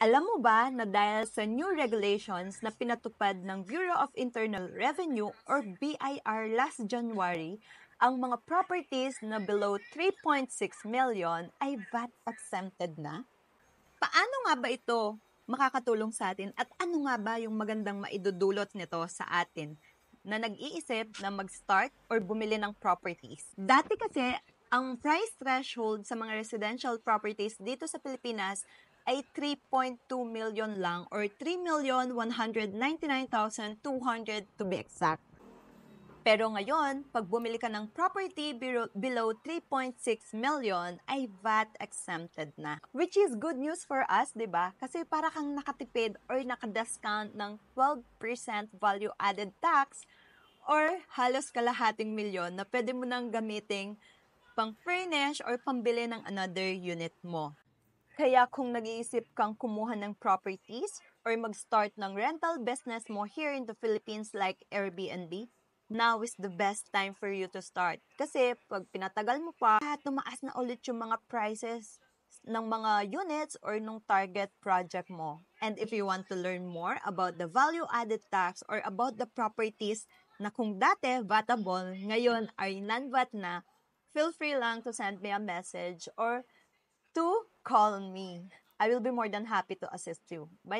Alam mo ba na dahil sa new regulations na pinatupad ng Bureau of Internal Revenue or BIR last January, ang mga properties na below 3.6 million ay VAT exempted na? Paano nga ba ito makakatulong sa atin at ano nga ba yung magandang maidudulot nito sa atin na nag-iisip na mag-start or bumili ng properties? Dati kasi, ang price threshold sa mga residential properties dito sa Pilipinas ay 3.2 million lang or 3,199,200 to be exact. Pero ngayon, pag bumili ka ng property below 3.6 million, ay VAT exempted na. Which is good news for us, di ba? Kasi para kang nakatipid or nakadiscount ng 12% value-added tax or halos kalahating milyon na pwede mo nang gamiting pang-furnish or pambili ng another unit mo. Kaya kung nag-iisip kang kumuha ng properties or mag-start ng rental business mo here in the Philippines like Airbnb, now is the best time for you to start. Kasi pag pinatagal mo pa, tumaas na ulit yung mga prices ng mga units or nung target project mo. And if you want to learn more about the value-added tax or about the properties na kung dati vatable, ngayon ay non-VAT na, feel free lang to send me a message or to call me. I will be more than happy to assist you. Bye.